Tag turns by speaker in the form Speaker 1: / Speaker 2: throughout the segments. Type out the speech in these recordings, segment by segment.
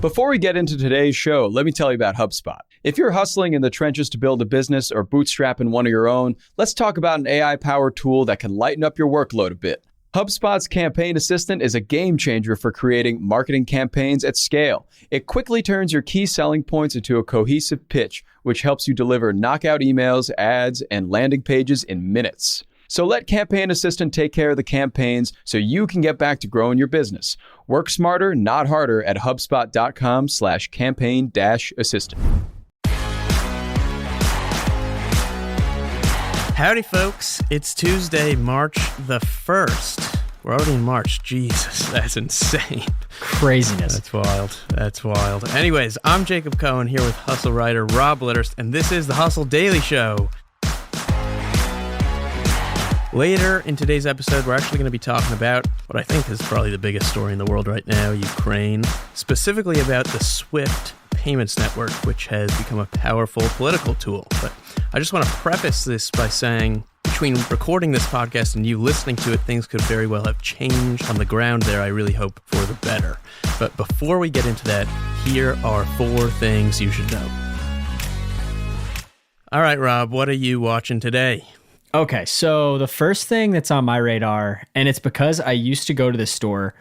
Speaker 1: Before we get into today's show, let me tell you about HubSpot. If you're hustling in the trenches to build a business or bootstrapping one of your own, let's talk about an AI-powered tool that can lighten up your workload a bit. HubSpot's Campaign Assistant is a game changer for creating marketing campaigns at scale. It quickly turns your key selling points into a cohesive pitch, which helps you deliver knockout emails, ads, and landing pages in minutes. So let Campaign Assistant take care of the campaigns so you can get back to growing your business. Work smarter, not harder at HubSpot.com/campaign-assistant.
Speaker 2: Howdy, folks. It's Tuesday, March the 1st. We're already in March. Jesus, that's insane.
Speaker 3: Craziness.
Speaker 2: That's wild. Anyways, I'm Jacob Cohen here with hustle writer Rob Litterst, and this is the Hustle Daily Show. Later in today's episode, we're actually going to be talking about what I think is probably the biggest story in the world right now, Ukraine, specifically about the SWIFT payments network, which has become a powerful political tool. But I just want to preface this by saying between recording this podcast and you listening to it, things could very well have changed on the ground there. I really hope for the better. But before we get into that, here are 4 things you should know. All right, Rob, what are you watching today?
Speaker 3: Okay, so the first thing that's on my radar, and it's because I used to go to the store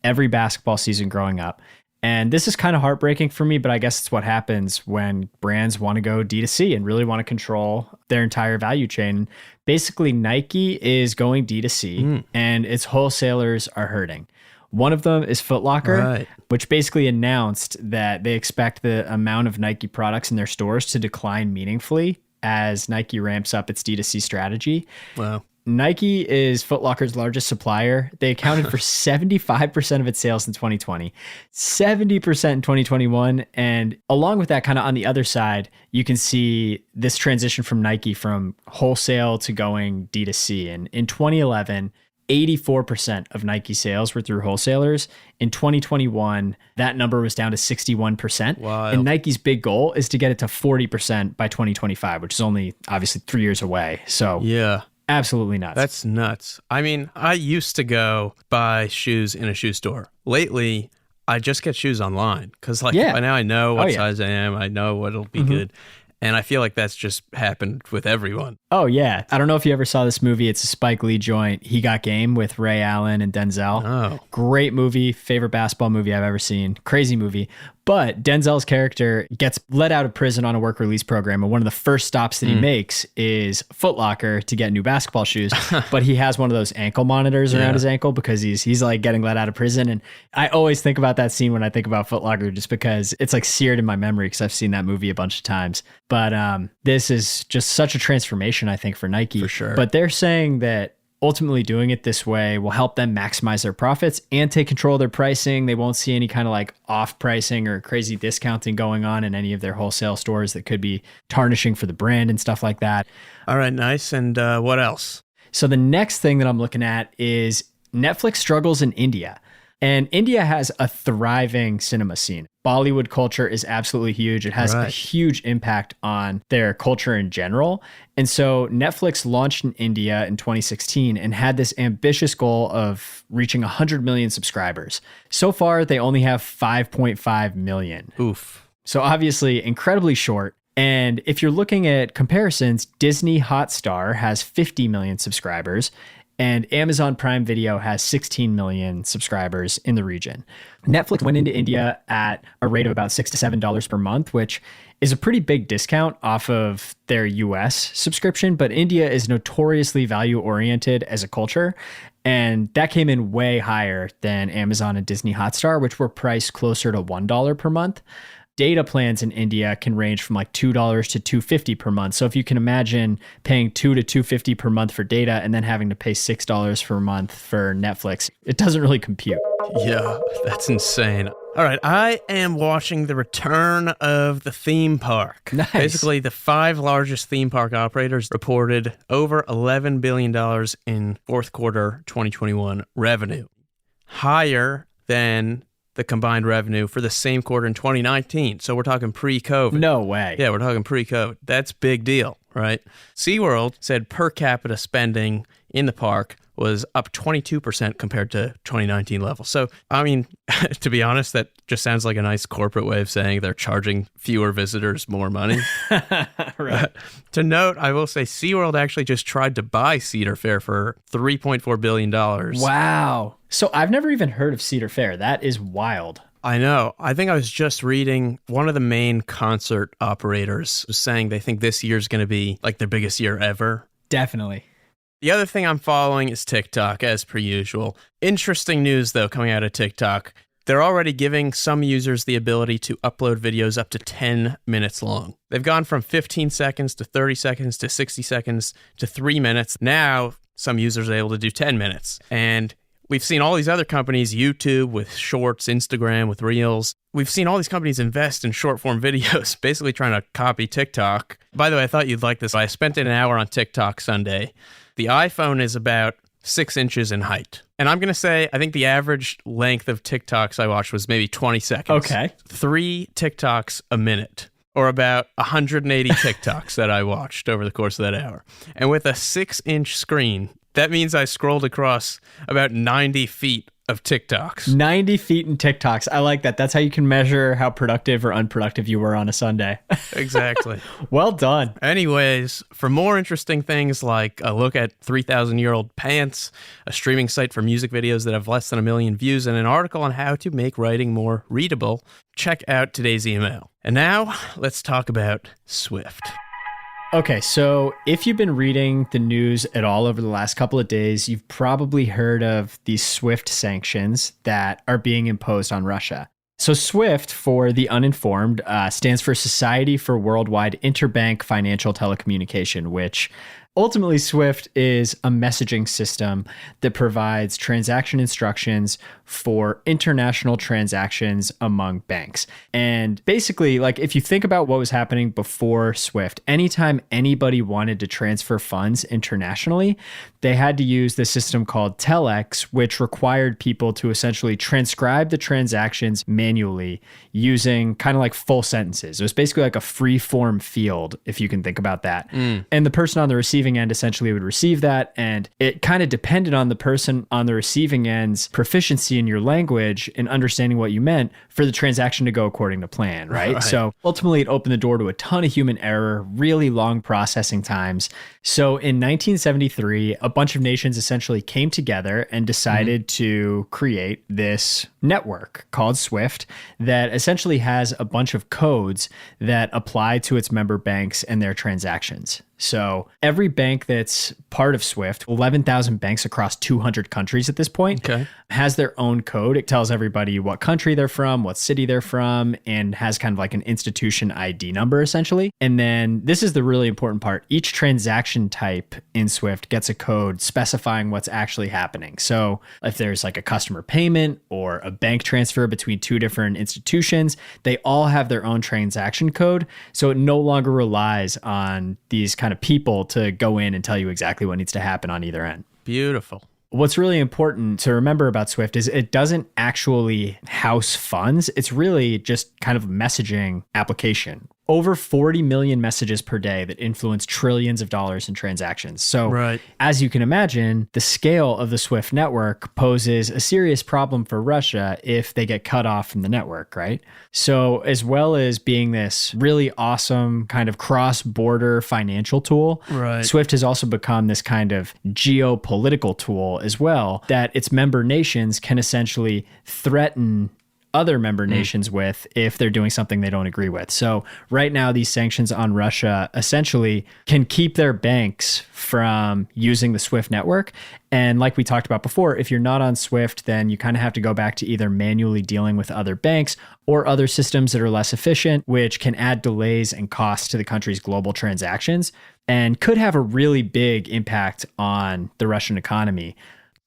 Speaker 3: every basketball season growing up. And this is kind of heartbreaking for me, but I guess it's what happens when brands want to go D2C and really want to control their entire value chain. Basically, Nike is going D2C and its wholesalers are hurting. One of them is Foot Locker, which basically announced that they expect the amount of Nike products in their stores to decline meaningfully as Nike ramps up its D2C strategy.
Speaker 2: Wow.
Speaker 3: Nike is Foot Locker's largest supplier. They accounted for 75% of its sales in 2020, 70% in 2021. And along with that, kind of on the other side, you can see this transition from Nike from wholesale to going D2C. And in 2011, 84% of Nike sales were through wholesalers. In 2021, that number was down to 61%.
Speaker 2: Wow.
Speaker 3: And Nike's big goal is to get it to 40% by 2025, which is only obviously 3 years away. So yeah, absolutely nuts.
Speaker 2: That's nuts. I mean, I used to go buy shoes in a shoe store. Lately, I just get shoes online because by now I know what size I am. I know what'll be good. And I feel like that's just happened with everyone.
Speaker 3: Oh, yeah. I don't know if you ever saw this movie. It's a Spike Lee joint, He Got Game, with Ray Allen and Denzel.
Speaker 2: Oh.
Speaker 3: Great movie. Favorite basketball movie I've ever seen. Crazy movie. But Denzel's character gets let out of prison on a work release program. And one of the first stops that he makes is Foot Locker to get new basketball shoes. But he has one of those ankle monitors around his ankle because he's like getting let out of prison. And I always think about that scene when I think about Foot Locker just because it's like seared in my memory because I've seen that movie a bunch of times. But this is just such a transformation, I think, for Nike.
Speaker 2: For sure.
Speaker 3: But they're saying that ultimately doing it this way will help them maximize their profits and take control of their pricing. They won't see any kind of like off pricing or crazy discounting going on in any of their wholesale stores that could be tarnishing for the brand and stuff like that.
Speaker 2: All right, nice. And what else?
Speaker 3: So the next thing that I'm looking at is Netflix struggles in India. And India has a thriving cinema scene. Bollywood culture is absolutely huge. It has a huge impact on their culture in general. And so Netflix launched in India in 2016 and had this ambitious goal of reaching 100 million subscribers. So far, they only have 5.5 million.
Speaker 2: Oof.
Speaker 3: So obviously incredibly short. And if you're looking at comparisons, Disney Hotstar has 50 million subscribers. And Amazon Prime Video has 16 million subscribers in the region. Netflix went into India at a rate of about $6 to $7 per month, which is a pretty big discount off of their US subscription. But India is notoriously value-oriented as a culture. And that came in way higher than Amazon and Disney Hotstar, which were priced closer to $1 per month. Data plans in India can range from like $2 to $2.50 per month. So if you can imagine paying $2 to $2.50 per month for data and then having to pay $6 per month for Netflix, it doesn't really compute.
Speaker 2: Yeah, that's insane. All right, I am watching the return of the theme park.
Speaker 3: Nice.
Speaker 2: Basically, the 5 largest theme park operators reported over $11 billion in fourth quarter 2021 revenue, higher than the combined revenue for the same quarter in 2019. So we're talking pre-COVID.
Speaker 3: No way.
Speaker 2: Yeah, we're talking pre-COVID. That's big deal, right? SeaWorld said per capita spending in the park was up 22% compared to 2019 levels. So, I mean, to be honest, that just sounds like a nice corporate way of saying they're charging fewer visitors more money.
Speaker 3: Right.
Speaker 2: To note, I will say SeaWorld actually just tried to buy Cedar Fair for $3.4 billion.
Speaker 3: Wow. So I've never even heard of Cedar Fair. That is wild.
Speaker 2: I know. I think I was just reading one of the main concert operators was saying they think this year's going to be like their biggest year ever.
Speaker 3: Definitely.
Speaker 2: The other thing I'm following is TikTok, as per usual. Interesting news, though, coming out of TikTok. They're already giving some users the ability to upload videos up to 10 minutes long. They've gone from 15 seconds to 30 seconds to 60 seconds to 3 minutes. Now, some users are able to do 10 minutes. And we've seen all these other companies, YouTube with Shorts, Instagram with Reels. We've seen all these companies invest in short-form videos, basically trying to copy TikTok. By the way, I thought you'd like this. I spent an hour on TikTok Sunday. The iPhone is about 6 inches in height. And I'm going to say, I think the average length of TikToks I watched was maybe 20 seconds.
Speaker 3: Okay.
Speaker 2: 3 TikToks a minute, or about 180 TikToks that I watched over the course of that hour. And with a 6-inch screen, that means I scrolled across about 90 feet of TikToks.
Speaker 3: 90 feet in TikToks. I like that. That's how you can measure how productive or unproductive you were on a Sunday.
Speaker 2: Exactly.
Speaker 3: Well done.
Speaker 2: Anyways, for more interesting things like a look at 3,000-year-old pants, a streaming site for music videos that have less than 1 million views, and an article on how to make writing more readable, check out today's email. And now, let's talk about Swift.
Speaker 3: Okay, so if you've been reading the news at all over the last couple of days, you've probably heard of these SWIFT sanctions that are being imposed on Russia. So SWIFT, for the uninformed, stands for Society for Worldwide Interbank Financial Telecommunication, which ultimately SWIFT is a messaging system that provides transaction instructions for international transactions among banks. And basically, like if you think about what was happening before SWIFT, anytime anybody wanted to transfer funds internationally, they had to use this system called Telex, which required people to essentially transcribe the transactions manually using kind of like full sentences. It was basically like a free form field, if you can think about that. And the person on the receiving end essentially would receive that, and it kind of depended on the person on the receiving end's proficiency in your language and understanding what you meant for the transaction to go according to plan, right? So ultimately it opened the door to a ton of human error, really long processing times. So in 1973, a bunch of nations essentially came together and decided to create this network called SWIFT that essentially has a bunch of codes that apply to its member banks and their transactions. So every bank that's part of SWIFT, 11,000 banks across 200 countries at this point, has their own code. It tells everybody what country they're from, what city they're from, and has kind of like an institution ID number essentially. And then this is the really important part. Each transaction type in SWIFT gets a code specifying what's actually happening. So if there's like a customer payment or a bank transfer between two different institutions, they all have their own transaction code. So it no longer relies on these kind of people to go in and tell you exactly what needs to happen on either end.
Speaker 2: Beautiful.
Speaker 3: What's really important to remember about Swift is it doesn't actually house funds. It's really just kind of a messaging application. Over 40 million messages per day that influence trillions of dollars in transactions. So as you can imagine, the scale of the SWIFT network poses a serious problem for Russia if they get cut off from the network, right? So as well as being this really awesome kind of cross-border financial tool, SWIFT has also become this kind of geopolitical tool as well that its member nations can essentially threaten other member nations with if they're doing something they don't agree with. So right now, these sanctions on Russia essentially can keep their banks from using the SWIFT network. And like we talked about before, if you're not on SWIFT, then you kind of have to go back to either manually dealing with other banks or other systems that are less efficient, which can add delays and costs to the country's global transactions and could have a really big impact on the Russian economy.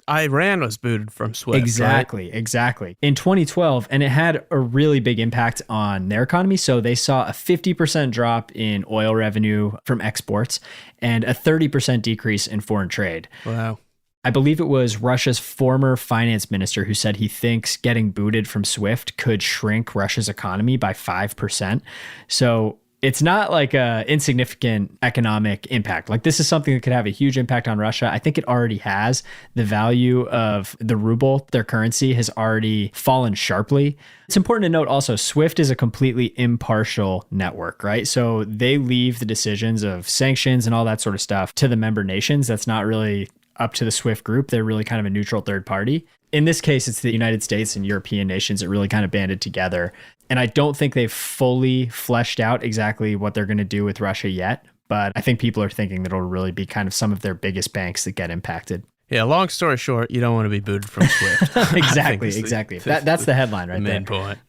Speaker 2: Iran was booted from SWIFT.
Speaker 3: Exactly. In 2012, and it had a really big impact on their economy. So they saw a 50% drop in oil revenue from exports and a 30% decrease in foreign trade.
Speaker 2: Wow.
Speaker 3: I believe it was Russia's former finance minister who said he thinks getting booted from SWIFT could shrink Russia's economy by 5%. So it's not like a insignificant economic impact. Like this is something that could have a huge impact on Russia. I think it already has. The value of the ruble, their currency, has already fallen sharply. It's important to note also, SWIFT is a completely impartial network, right? So they leave the decisions of sanctions and all that sort of stuff to the member nations. That's not really up to the SWIFT group. They're really kind of a neutral third party. In this case, it's the United States and European nations that really kind of banded together. And I don't think they've fully fleshed out exactly what they're going to do with Russia yet. But I think people are thinking that it'll really be kind of some of their biggest banks that get impacted.
Speaker 2: Yeah, long story short, you don't want to be booted from Swift.
Speaker 3: Exactly. That's the headline right there.
Speaker 2: Main point.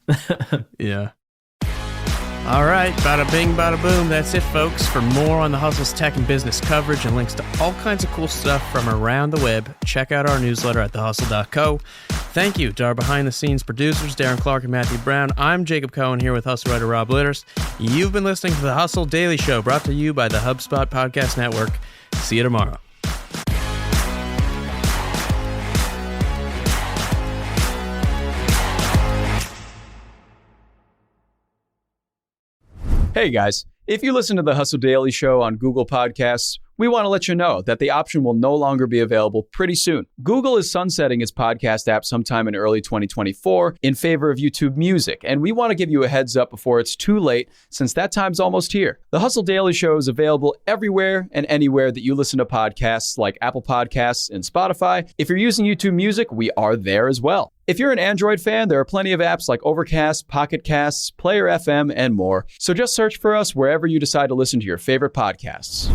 Speaker 2: Yeah. All right, bada bing, bada boom. That's it, folks. For more on the Hustle's tech and business coverage and links to all kinds of cool stuff from around the web, check out our newsletter at thehustle.co. Thank you to our behind-the-scenes producers, Darren Clark and Matthew Brown. I'm Jacob Cohen here with Hustle writer Rob Litterst. You've been listening to the Hustle Daily Show, brought to you by the HubSpot Podcast Network. See you tomorrow.
Speaker 1: Hey guys, if you listen to the Hustle Daily Show on Google Podcasts, we want to let you know that the option will no longer be available pretty soon. Google is sunsetting its podcast app sometime in early 2024 in favor of YouTube Music, and we want to give you a heads up before it's too late, since that time's almost here. The Hustle Daily Show is available everywhere and anywhere that you listen to podcasts, like Apple Podcasts and Spotify. If you're using YouTube Music, we are there as well. If you're an Android fan, there are plenty of apps like Overcast, Pocket Casts, Player FM, and more. So just search for us wherever you decide to listen to your favorite podcasts.